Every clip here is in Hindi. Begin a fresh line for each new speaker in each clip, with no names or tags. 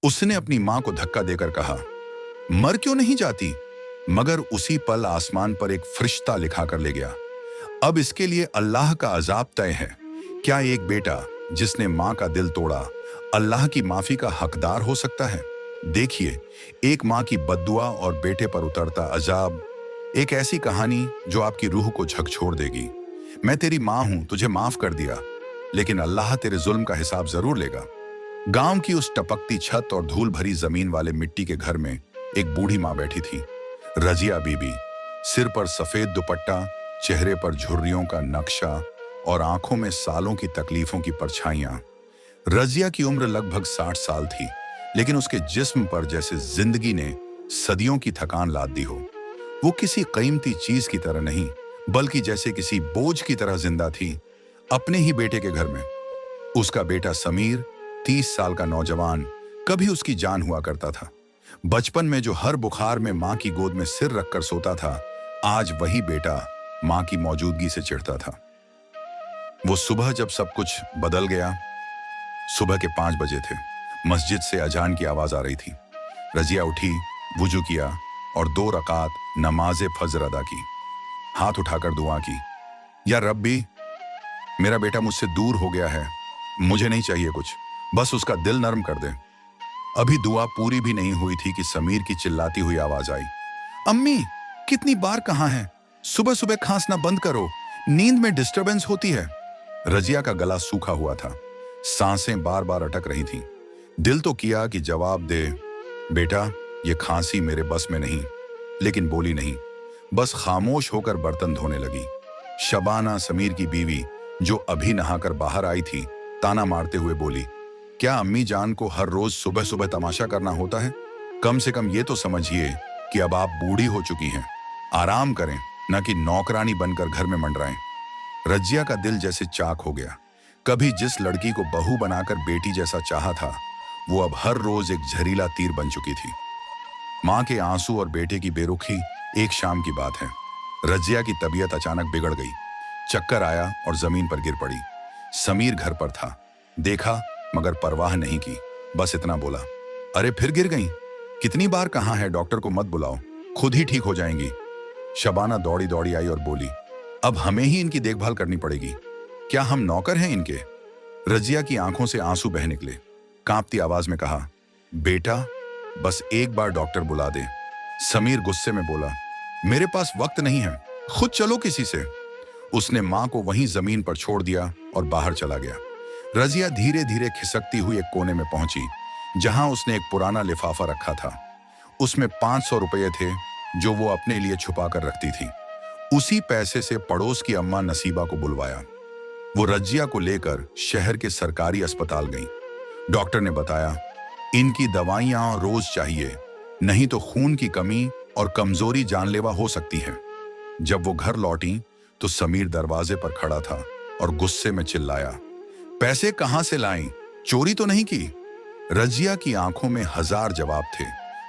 उसने अपनी मां को धक्का देकर कहा, मर क्यों नहीं जाती? मगर उसी पल आसमान पर एक फरिश्ता लिखा कर ले गया। अब इसके लिए अल्लाह का अजाब तय है। क्या एक बेटा जिसने मां का दिल तोड़ा अल्लाह की माफी का हकदार हो सकता है? देखिए, एक मां की बद्दुआ और बेटे पर उतरता अजाब, एक ऐसी कहानी जो आपकी रूह को झकझोर देगी। मैं तेरी मां हूं, तुझे माफ कर दिया, लेकिन अल्लाह तेरे जुल्म का हिसाब जरूर लेगा। गांव की उस टपकती छत और धूल भरी जमीन वाले मिट्टी के घर में एक बूढ़ी मां बैठी थी, रजिया बीबी। सिर पर सफेद दुपट्टा, चेहरे पर झुर्रियों का नक्शा और आंखों में सालों की तकलीफों की परछाइयां। रजिया की उम्र लगभग 60 साल थी, लेकिन उसके जिस्म पर जैसे जिंदगी ने सदियों की थकान लाद दी हो। वो किसी कीमती चीज की तरह नहीं, बल्कि जैसे किसी बोझ की तरह जिंदा थी, अपने ही बेटे के घर में। उसका बेटा समीर, 30 साल का नौजवान, कभी उसकी जान हुआ करता था। बचपन में जो हर बुखार में मां की गोद में सिर रखकर सोता था, आज वही बेटा मां की मौजूदगी से चिढ़ता था। वो सुबह जब सब कुछ बदल गया, सुबह के 5 बजे थे। मस्जिद से अजान की आवाज आ रही थी। रजिया उठी, वुजू किया और 2 रकात नमाज फजर अदा की। हाथ उठाकर दुआ की, या रब्बी, मेरा बेटा मुझसे दूर हो गया है, मुझे नहीं चाहिए कुछ, बस उसका दिल नरम कर दे। अभी दुआ पूरी भी नहीं हुई थी कि समीर की चिल्लाती हुई आवाज आई, अम्मी, कितनी बार कहाँ है? सुबह सुबह खांसना बंद करो, नींद में डिस्टरबेंस होती है। रजिया का गला सूखा हुआ था, सांसें बार बार अटक रही थीं। दिल तो किया कि जवाब दे, बेटा ये खांसी मेरे बस में नहीं, लेकिन बोली नहीं, बस खामोश होकर बर्तन धोने लगी। शबाना, समीर की बीवी, जो अभी नहाकर बाहर आई थी, ताना मारते हुए बोली, क्या अम्मी जान को हर रोज सुबह सुबह तमाशा करना होता है? कम से कम ये तो समझिए कि अब आप बूढ़ी हो चुकी हैं। आराम करें, न कि नौकरानी बनकर घर में मंडराएं। रजिया का दिल जैसे चाक हो गया। कभी जिस लड़की को बहू बनाकर बेटी जैसा चाहा था, वो अब हर रोज एक जहरीला तीर बन चुकी थी। मां के आंसू और बेटे की बेरुखी। एक शाम की बात है, रजिया की तबीयत अचानक बिगड़ गई। चक्कर आया और जमीन पर गिर पड़ी। समीर घर पर था, देखा मगर परवाह नहीं की, बस इतना बोला, अरे फिर गिर गई? कितनी बार कहा है डॉक्टर को मत बुलाओ, खुद ही ठीक हो जाएंगी। शबाना दौड़ी दौड़ी आई और बोली, अब हमें ही इनकी देखभाल करनी पड़ेगी, क्या हम नौकर हैं इनके? रजिया की आंखों से आंसू बह निकले। कांपती आवाज में कहा, बेटा बस एक बार डॉक्टर बुला दे। समीर गुस्से में बोला, मेरे पास वक्त नहीं है, खुद चलो किसी से। उसने मां को वहीं जमीन पर छोड़ दिया और बाहर चला गया। रजिया धीरे धीरे खिसकती हुई एक कोने में पहुंची, जहां उसने एक पुराना लिफाफा रखा था। उसमें 500 रुपये थे, जो वो अपने लिए छुपा कर रखती थी। उसी पैसे से पड़ोस की अम्मा नसीबा को बुलवाया। वो रजिया को लेकर शहर के सरकारी अस्पताल गई। डॉक्टर ने बताया, इनकी दवाइयां रोज चाहिए, नहीं तो खून की कमी और कमजोरी जानलेवा हो सकती है। जब वो घर लौटी तो समीर दरवाजे पर खड़ा था और गुस्से में चिल्लाया, पैसे कहां से लाईं? चोरी तो नहीं की? रजिया की आंखों में 1000 जवाब थे,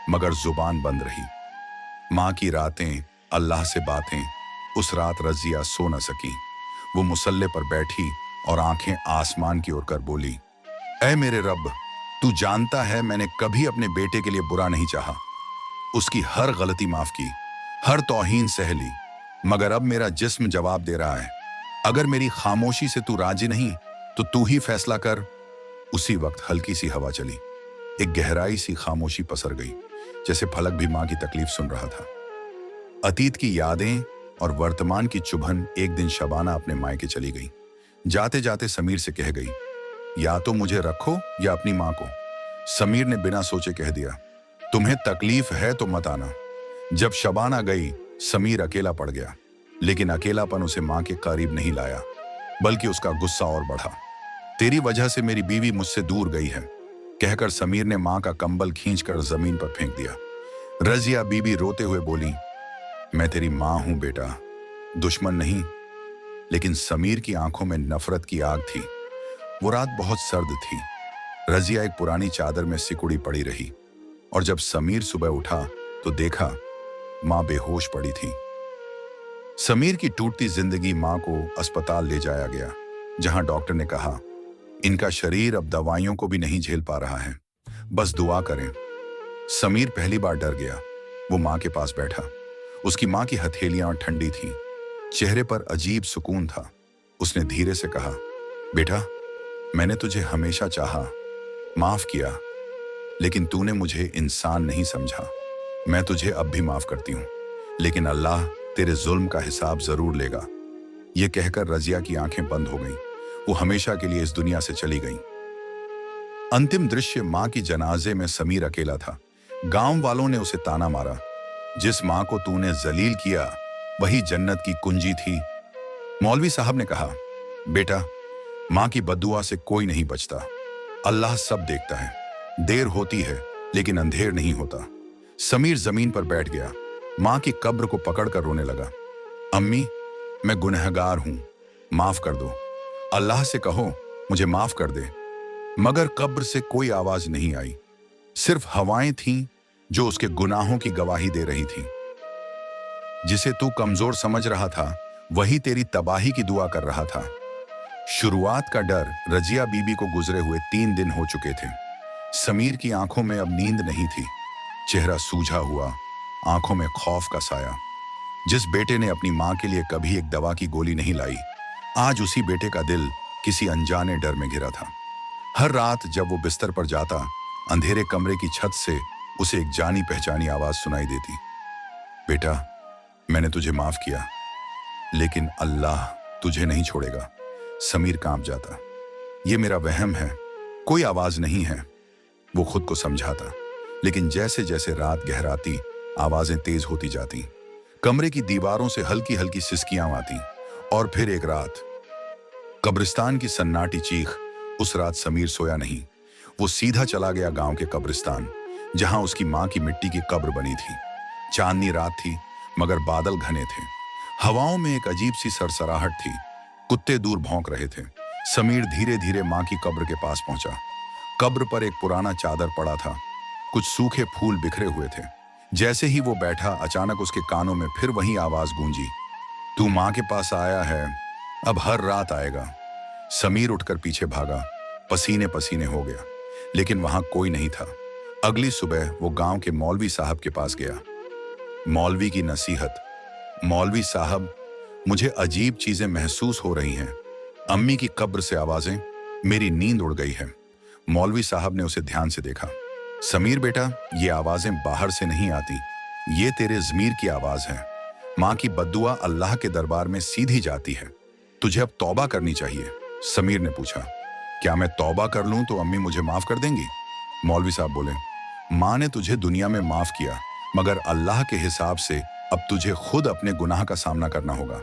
मगर जुबान बंद रही। मां की रातें, अल्लाह से बातें। उस रात रजिया सो न सकी। वो मुसल्ले पर बैठी और आंखें आसमान की ओर कर बोली, ऐ मेरे रब, तू जानता है मैंने कभी अपने बेटे के लिए बुरा नहीं चाहा। उसकी हर गलती माफ की, हर तौहीन सह ली, मगर अब मेरा जिस्म जवाब दे रहा है। अगर मेरी खामोशी से तू राजी नहीं तो तू ही फैसला कर। उसी वक्त हल्की सी हवा चली। एक गहराई सी खामोशी पसर गई, जैसे फलक भी मां की तकलीफ सुन रहा था। अतीत की यादें और वर्तमान की चुभन। एक दिन शबाना अपने मायके चली गई। जाते जाते समीर से कह गई, या तो मुझे रखो या अपनी मां को। समीर ने बिना सोचे कह दिया, तुम्हें तकलीफ है तो मत आना। जब शबाना गई, समीर अकेला पड़ गया, लेकिन अकेलापन उसे मां के करीब नहीं लाया, बल्कि उसका गुस्सा और बढ़ा। तेरी वजह से मेरी बीवी मुझसे दूर गई है, कहकर समीर ने मां का कंबल खींचकर जमीन पर फेंक दिया। रजिया बीबी रोते हुए बोली, मैं तेरी मां हूं बेटा, दुश्मन नहीं। लेकिन समीर की आंखों में नफरत की आग थी। वो रात बहुत सर्द थी। रजिया एक पुरानी चादर में सिकुड़ी पड़ी रही, और जब समीर सुबह उठा तो देखा मां बेहोश पड़ी थी। समीर की टूटती जिंदगी मां को अस्पताल ले जाया गया, जहां डॉक्टर ने कहा, इनका शरीर अब दवाइयों को भी नहीं झेल पा रहा है। बस दुआ करें। समीर पहली बार डर गया। वो माँ के पास बैठा। उसकी माँ की हथेलियां ठंडी थीं, चेहरे पर अजीब सुकून था। उसने धीरे से कहा, बेटा, मैंने तुझे हमेशा चाहा, माफ किया, लेकिन तूने मुझे इंसान नहीं समझा। मैं तुझे अब भी माफ करती हूँ, लेकिन अल्लाह तेरे जुल्म का हिसाब जरूर लेगा। यह कहकर रजिया की आंखें बंद हो गईं। वो हमेशा के लिए इस दुनिया से चली गई। अंतिम दृश्य माँ की जनाजे में समीर अकेला था। गांव वालों ने उसे ताना मारा, जिस माँ को तूने जलील किया वही जन्नत की कुंजी थी। मौलवी साहब ने कहा, बेटा, माँ की बद्दुआ से कोई नहीं बचता। अल्लाह सब देखता है। देर होती है लेकिन अंधेर नहीं होता। समीर जमीन पर बैठ गया। माँ की कब्र को पकड़कर रोने लगा। अम्मी, मैं गुनहगार हूं, माफ कर दो। अल्लाह से कहो मुझे माफ कर दे। मगर कब्र से कोई आवाज नहीं आई। सिर्फ हवाएं थीं जो उसके गुनाहों की गवाही दे रही थीं। जिसे तू कमजोर समझ रहा था वही तेरी तबाही की दुआ कर रहा था। शुरुआत का डर रजिया बीबी को गुजरे हुए 3 दिन हो चुके थे। समीर की आंखों में अब नींद नहीं थी। चेहरा सूझा हुआ, आंखों में खौफ का साया। जिस बेटे ने अपनी मां के लिए कभी एक दवा की गोली नहीं लाई, आज उसी बेटे का दिल किसी अनजाने डर में घिरा था। हर रात जब वो बिस्तर पर जाता, अंधेरे कमरे की छत से उसे एक जानी पहचानी आवाज सुनाई देती, बेटा, मैंने तुझे माफ किया, लेकिन अल्लाह तुझे नहीं छोड़ेगा। समीर कांप जाता। ये मेरा वहम है, कोई आवाज नहीं है, वो खुद को समझाता। लेकिन जैसे जैसे रात गहराती, आवाजें तेज होती जाती। कमरे की दीवारों से हल्की हल्की सिसकियां आती। और फिर एक रात, कब्रिस्तान की सन्नाटी चीख। उस रात समीर सोया नहीं। वो सीधा चला गया गांव के कब्रिस्तान, जहां उसकी मां की मिट्टी की कब्र बनी थी। चांदनी रात थी, मगर बादल घने थे। हवाओं में एक अजीब सी सरसराहट थी। कुत्ते दूर भौंक रहे थे। समीर धीरे धीरे मां की कब्र के पास पहुंचा। कब्र पर एक पुराना चादर पड़ा था, कुछ सूखे फूल बिखरे हुए थे। जैसे ही वो बैठा, अचानक उसके कानों में फिर वही आवाज गूंजी, तू मां के पास आया है, अब हर रात आएगा। समीर उठकर पीछे भागा, पसीने पसीने हो गया, लेकिन वहां कोई नहीं था। अगली सुबह वो गांव के मौलवी साहब के पास गया। मौलवी की नसीहत, मौलवी साहब, मुझे अजीब चीजें महसूस हो रही हैं। अम्मी की कब्र से आवाजें, मेरी नींद उड़ गई है। मौलवी साहब ने उसे ध्यान से देखा। समीर बेटा, ये आवाजें बाहर से नहीं आती, ये तेरे ज़मीर की आवाज है। माँ की बद्दुआ अल्लाह के दरबार में सीधी जाती है। तुझे अब तौबा करनी चाहिए। समीर ने पूछा, क्या मैं तौबा कर लूं तो अम्मी मुझे माफ कर देंगी? मौलवी साहब बोले, माँ ने तुझे दुनिया में माफ किया, मगर अल्लाह के हिसाब से अब तुझे खुद अपने गुनाह का सामना करना होगा।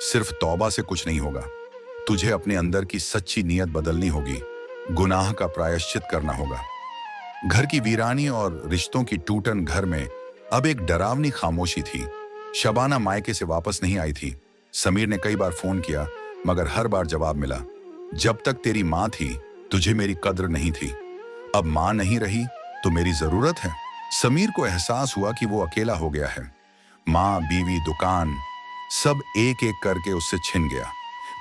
सिर्फ तौबा से कुछ नहीं होगा। तुझे अपने अंदर की सच्ची नीयत बदलनी होगी, गुनाह का प्रायश्चित करना होगा। घर की वीरानी और रिश्तों की टूटन घर में अब एक डरावनी खामोशी थी। शबाना मायके से वापस नहीं आई थी। समीर ने कई बार फोन किया, मगर हर बार जवाब मिला, जब तक तेरी माँ थी तुझे मेरी कद्र नहीं थी, अब माँ नहीं रही तो मेरी जरूरत है। समीर को एहसास हुआ कि वो अकेला हो गया है। माँ, बीवी, दुकान, सब एक एक करके उससे छिन गया।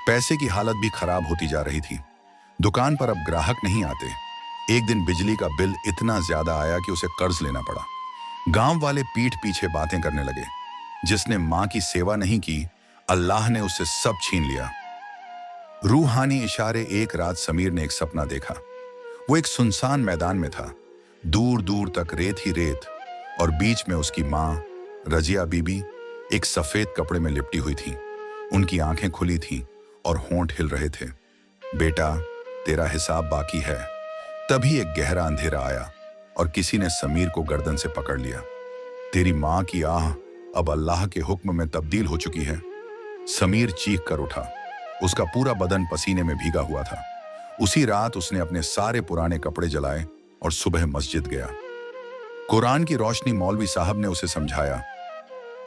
पैसे की हालत भी खराब होती जा रही थी। दुकान पर अब ग्राहक नहीं आते। एक दिन बिजली का बिल इतना ज्यादा आया कि उसे कर्ज लेना पड़ा। गांव वाले पीठ पीछे बातें करने लगे, जिसने मां की सेवा नहीं की, अल्लाह ने उससे सब छीन लिया। रूहानी इशारे। एक रात समीर ने एक सपना देखा। वो एक सुनसान मैदान में था, दूर दूर तक रेत ही रेत, और बीच में उसकी मां रजिया बीबी एक सफेद कपड़े में लिपटी हुई थी। उनकी आंखें खुली थीं और होंठ हिल रहे थे। बेटा, तेरा हिसाब बाकी है। तभी एक गहरा अंधेरा आया और किसी ने समीर को गर्दन से पकड़ लिया। तेरी मां की आह अब अल्लाह के हुक्म में तब्दील हो चुकी है। समीर चीख कर उठा। उसका पूरा बदन पसीने में भीगा हुआ था। उसी रात उसने अपने सारे पुराने कपड़े जलाए और सुबह मस्जिद गया। कुरान की रोशनी। मौलवी साहब ने उसे समझाया,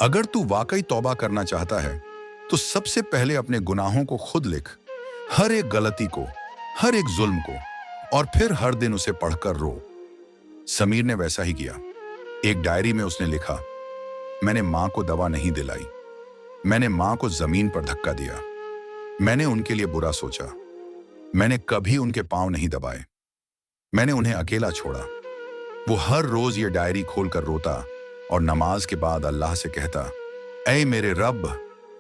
अगर तू वाकई तौबा करना चाहता है तो सबसे पहले अपने गुनाहों को खुद लिख, हर एक गलती को, हर एक जुल्म को, और फिर हर दिन उसे पढ़कर रो। समीर ने वैसा ही किया। एक डायरी में उसने लिखा, मैंने मां को दवा नहीं दिलाई, मैंने मां को जमीन पर धक्का दिया, मैंने उनके लिए बुरा सोचा, मैंने कभी उनके पांव नहीं दबाए, मैंने उन्हें अकेला छोड़ा, वो हर रोज ये डायरी खोलकर रोता और नमाज के बाद अल्लाह से कहता, ऐ मेरे रब,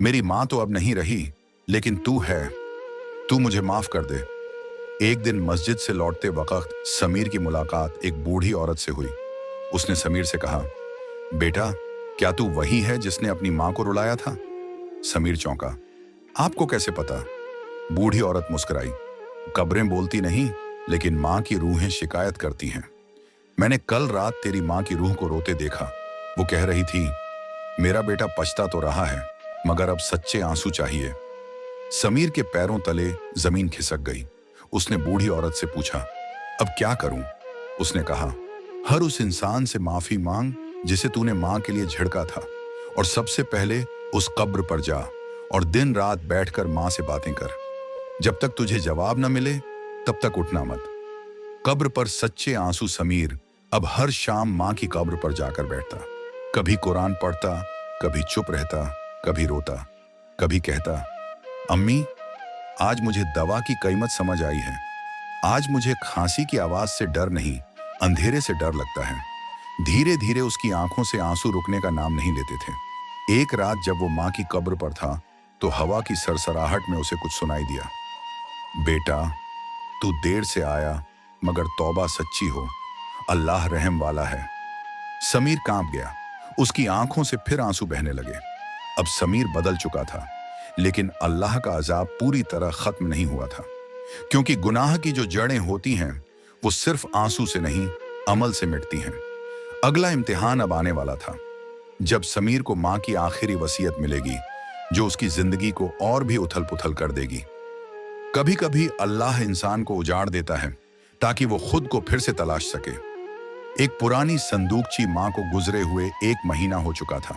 मेरी माँ तो अब नहीं रही, लेकिन तू है, तू मुझे माफ कर दे। एक दिन मस्जिद से लौटते वक्त समीर की मुलाकात एक बूढ़ी औरत से हुई। उसने समीर से कहा, बेटा, क्या तू वही है जिसने अपनी माँ को रुलाया था? समीर चौंका। आपको कैसे पता? बूढ़ी औरत मुस्कुराई। कब्रें बोलती नहीं, लेकिन माँ की रूहें शिकायत करती हैं। मैंने कल रात तेरी माँ की रूह को रोते देखा। वो कह रही थी, मेरा बेटा पछता तो रहा है, मगर अब सच्चे आंसू चाहिए। समीर के पैरों तले जमीन खिसक गई। उसने बूढ़ी औरत से पूछा, अब क्या करूं? उसने कहा, हर उस इंसान से माफी मांग जिसे तूने मां के लिए झिड़का था, और सबसे पहले उस कब्र पर जा और दिन रात बैठकर मां से बातें कर। जब तक तुझे जवाब न मिले तब तक उठना मत। कब्र पर सच्चे आंसू समीर अब हर शाम मां की कब्र पर जाकर बैठता। कभी कुरान पढ़ता, कभी चुप रहता, कभी रोता, कभी कहता, अम्मी, आज मुझे दवा की कीमत समझ आई है। आज मुझे खांसी की आवाज से डर नहीं, अंधेरे से डर लगता है। धीरे धीरे उसकी आंखों से आंसू रुकने का नाम नहीं लेते थे। एक रात जब वो मां की कब्र पर था, तो हवा की सरसराहट में उसे कुछ सुनाई दिया। बेटा, तू देर से आया, मगर तौबा सच्ची हो, अल्लाह रहम वाला है। समीर कांप गया। उसकी आंखों से फिर आंसू बहने लगे। अब समीर बदल चुका था, लेकिन अल्लाह का अजाब पूरी तरह खत्म नहीं हुआ था, क्योंकि गुनाह की जो जड़ें होती हैं वो सिर्फ आंसू से नहीं, अमल से मिटती हैं। अगला इम्तिहान अब आने वाला था, जब समीर को मां की आखिरी वसीयत मिलेगी, जो उसकी जिंदगी को और भी उथल पुथल कर देगी। कभी कभी अल्लाह इंसान को उजाड़ देता है ताकि वो खुद को फिर से तलाश सके। एक पुरानी संदूकची मां को गुजरे हुए 1 महीना हो चुका था।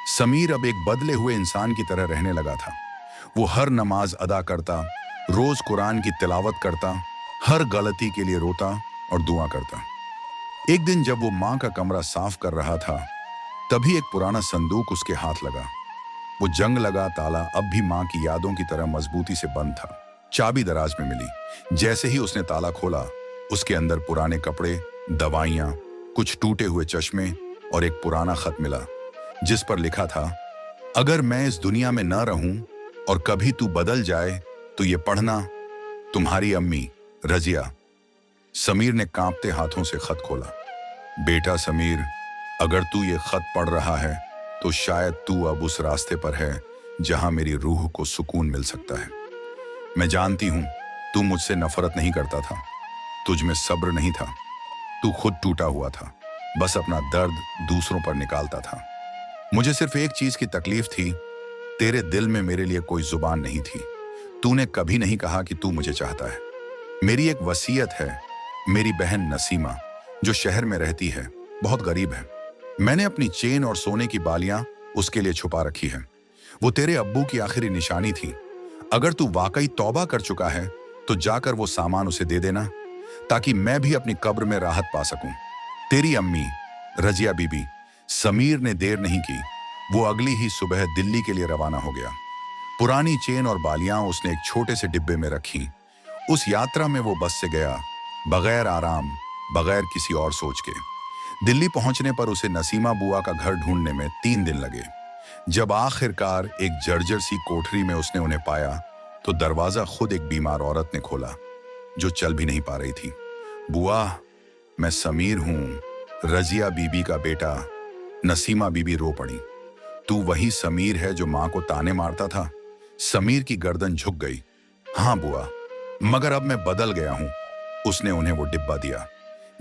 समीर अब एक बदले हुए इंसान की तरह रहने लगा था। वो हर नमाज अदा करता, रोज कुरान की तिलावत करता, हर गलती के लिए रोता और दुआ करता। एक दिन जब वो मां का कमरा साफ कर रहा था, तभी एक पुराना संदूक उसके हाथ लगा। वो जंग लगा ताला अब भी मां की यादों की तरह मजबूती से बंद था। चाबी दराज में मिली। जैसे ही उसने ताला खोला, उसके अंदर पुराने कपड़े, दवाइयां, कुछ टूटे हुए चश्मे और एक पुराना खत मिला, जिस पर लिखा था, अगर मैं इस दुनिया में न रहूं और कभी तू बदल जाए तो ये पढ़ना, तुम्हारी अम्मी रजिया। समीर ने कांपते हाथों से खत खोला। बेटा समीर, अगर तू ये खत पढ़ रहा है तो शायद तू अब उस रास्ते पर है जहां मेरी रूह को सुकून मिल सकता है। मैं जानती हूं तू मुझसे नफरत नहीं करता था, तुझ में सब्र नहीं था, तू खुद टूटा हुआ था, बस अपना दर्द दूसरों पर निकालता था। मुझे सिर्फ एक चीज की तकलीफ थी, तेरे दिल में मेरे लिए कोई जुबान नहीं थी। तूने कभी नहीं कहा कि तू मुझे चाहता है। मेरी एक वसीयत है, मेरी बहन नसीमा जो शहर में रहती है, बहुत गरीब है। मैंने अपनी चेन और सोने की बालियां उसके लिए छुपा रखी है। वो तेरे अब्बू की आखिरी निशानी थी। अगर तू वाकई तौबा कर चुका है तो जाकर वो सामान उसे दे देना, ताकि मैं भी अपनी कब्र में राहत पा सकूं। तेरी अम्मी रजिया बीबी। समीर ने देर नहीं की। वो अगली ही सुबह दिल्ली के लिए रवाना हो गया। पुरानी चेन और बालियां उसने एक छोटे से डिब्बे में रखी। उस यात्रा में वो बस से गया, बगैर आराम, बगैर किसी और सोच के। दिल्ली पहुंचने पर उसे नसीमा बुआ का घर ढूंढने में 3 दिन लगे। जब आखिरकार एक जर्जर सी कोठरी में उसने उन्हें पाया, तो दरवाजा खुद एक बीमार औरत ने खोला, जो चल भी नहीं पा रही थी। बुआ, मैं समीर हूं, रजिया बीबी का बेटा। नसीमा बीबी रो पड़ी। तू वही समीर है जो मां को ताने मारता था? समीर की गर्दन झुक गई। हाँ बुआ, मगर अब मैं बदल गया हूं। उसने उन्हें वो डिब्बा दिया।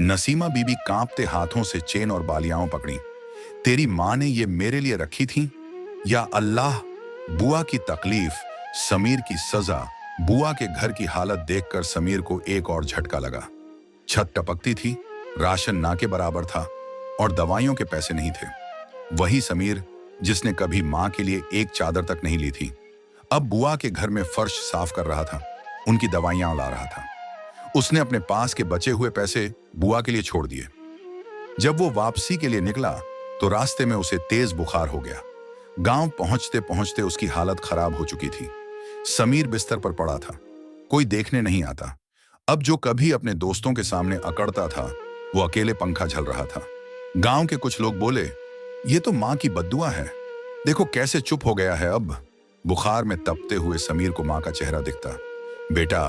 नसीमा बीबी कांपते हाथों से चेन और बालियां पकड़ी। तेरी मां ने ये मेरे लिए रखी थी या अल्लाह? बुआ की तकलीफ, समीर की सजा। बुआ के घर की हालत देखकर समीर को एक और झटका लगा। छत टपकती थी, राशन ना के बराबर था और दवाइयों के पैसे नहीं थे। वही समीर जिसने कभी मां के लिए एक चादर तक नहीं ली थी, अब बुआ के घर में फर्श साफ कर रहा था, उनकी दवाइयां ला रहा था। उसने अपने पास के बचे हुए पैसे बुआ के लिए छोड़ दिए। जब वो वापसी के लिए निकला तो रास्ते में उसे तेज बुखार हो गया। गांव पहुंचते पहुंचते उसकी हालत खराब हो चुकी थी। समीर बिस्तर पर पड़ा था, कोई देखने नहीं आता। अब जो कभी अपने दोस्तों के सामने अकड़ता था, वो अकेले पंखा झल रहा था। गांव के कुछ लोग बोले, ये तो मां की बद्दुआ है, देखो कैसे चुप हो गया है अब। बुखार में तपते हुए समीर को मां का चेहरा दिखता। बेटा,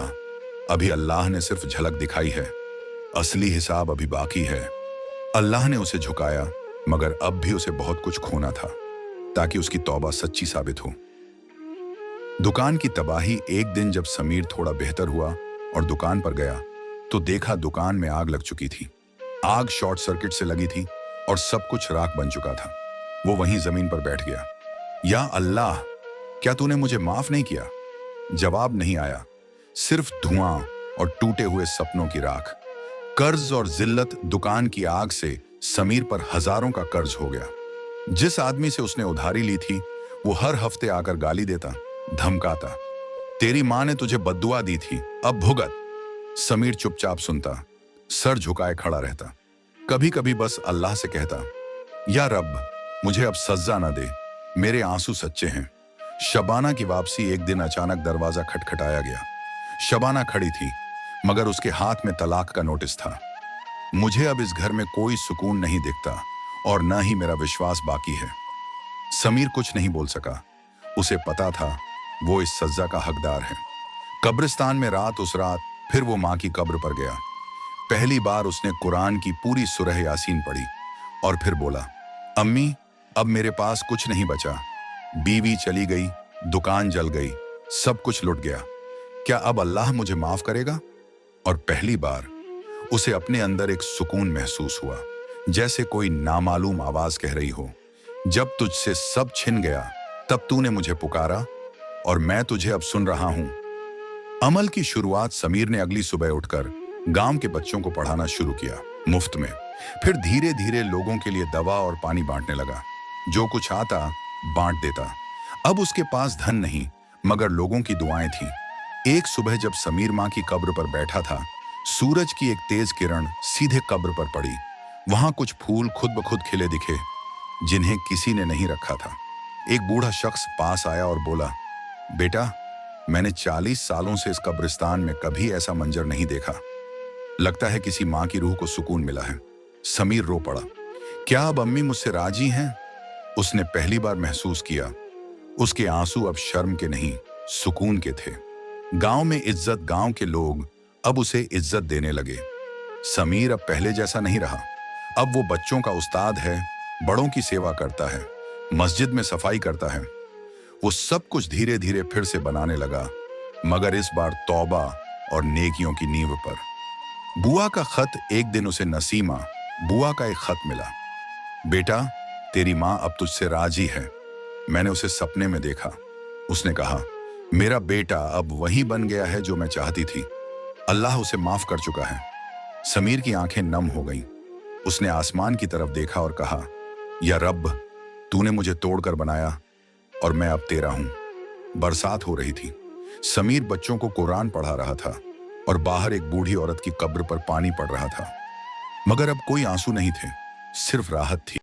अभी अल्लाह ने सिर्फ झलक दिखाई है, असली हिसाब अभी बाकी है। अल्लाह ने उसे झुकाया, मगर अब भी उसे बहुत कुछ खोना था ताकि उसकी तौबा सच्ची साबित हो। दुकान की तबाही। एक दिन जब समीर थोड़ा बेहतर हुआ और दुकान पर गया तो देखा दुकान में आग लग चुकी थी। आग शॉर्ट सर्किट से लगी थी और सब कुछ राख बन चुका था। वो वहीं जमीन पर बैठ गया। या अल्लाह, क्या तूने मुझे माफ नहीं किया? जवाब नहीं आया, सिर्फ धुआं और टूटे हुए सपनों की राख। कर्ज और जिल्लत। दुकान की आग से समीर पर हजारों का कर्ज हो गया। जिस आदमी से उसने उधारी ली थी वो हर हफ्ते आकर गाली देता, धमकाता, तेरी मां ने तुझे बद्दुआ दी थी, अब भुगत। समीर चुपचाप सुनता, सर झुकाए खड़ा रहता। कभी कभी बस अल्लाह से कहता, या रब, मुझे अब सजा ना दे, मेरे आंसू सच्चे हैं। शबाना की वापसी। एक दिन अचानक दरवाजा खटखटाया गया। शबाना खड़ी थी, मगर उसके हाथ में तलाक का नोटिस था। मुझे अब इस घर में कोई सुकून नहीं दिखता और न ही मेरा विश्वास बाकी है। समीर कुछ नहीं बोल सका। उसे पता था वो इस सजा का हकदार है। कब्रिस्तान में रात। उस रात फिर वो मां की कब्र पर गया। पहली बार उसने कुरान की पूरी सूरह यासीन पढ़ी और फिर बोला, अम्मी, अब मेरे पास कुछ नहीं बचा। बीवी चली गई, दुकान जल गई, सब कुछ लुट गया। क्या अब अल्लाह मुझे माफ करेगा? और पहली बार उसे अपने अंदर एक सुकून महसूस हुआ, जैसे कोई नामालूम आवाज कह रही हो, जब तुझसे सब छिन गया तब तूने मुझे पुकारा और मैं तुझे अब सुन रहा हूं। अमल की शुरुआत। समीर ने अगली सुबह उठकर गांव के बच्चों को पढ़ाना शुरू किया, मुफ्त में। फिर धीरे धीरे लोगों के लिए दवा और पानी बांटने लगा। जो कुछ आता बांट देता। अब उसके पास धन नहीं, मगर लोगों की दुआएं थीं। एक सुबह जब समीर मां की कब्र पर बैठा था, सूरज की एक तेज किरण सीधे कब्र पर पड़ी। वहां कुछ फूल खुद ब खुद खिले दिखे, जिन्हें किसी ने नहीं रखा था। एक बूढ़ा शख्स पास आया और बोला, बेटा, मैंने 40 सालों से इस कब्रिस्तान में कभी ऐसा मंजर नहीं देखा। लगता है किसी मां की रूह को सुकून मिला है। समीर रो पड़ा। क्या अब अम्मी मुझसे राजी हैं? उसने पहली बार महसूस किया उसके आंसू अब शर्म के नहीं, सुकून के थे। गांव में इज्जत। गांव के लोग अब उसे इज्जत देने लगे। समीर अब पहले जैसा नहीं रहा। अब वो बच्चों का उस्ताद है, बड़ों की सेवा करता है, मस्जिद में सफाई करता है। वो सब कुछ धीरे धीरे फिर से बनाने लगा, मगर इस बार तौबा और नेकियों की नींव पर। बुआ का खत। एक दिन उसे नसीमा बुआ का एक खत मिला। बेटा, तेरी मां अब तुझसे राजी है। मैंने उसे सपने में देखा। उसने कहा, मेरा बेटा अब वही बन गया है जो मैं चाहती थी। अल्लाह उसे माफ कर चुका है। समीर की आंखें नम हो गईं। उसने आसमान की तरफ देखा और कहा, या रब, तूने मुझे तोड़कर बनाया और मैं अब तेरा हूं। बरसात हो रही थी। समीर बच्चों को कुरान पढ़ा रहा था और बाहर एक बूढ़ी औरत की कब्र पर पानी पड़ रहा था, मगर अब कोई आंसू नहीं थे, सिर्फ राहत थी।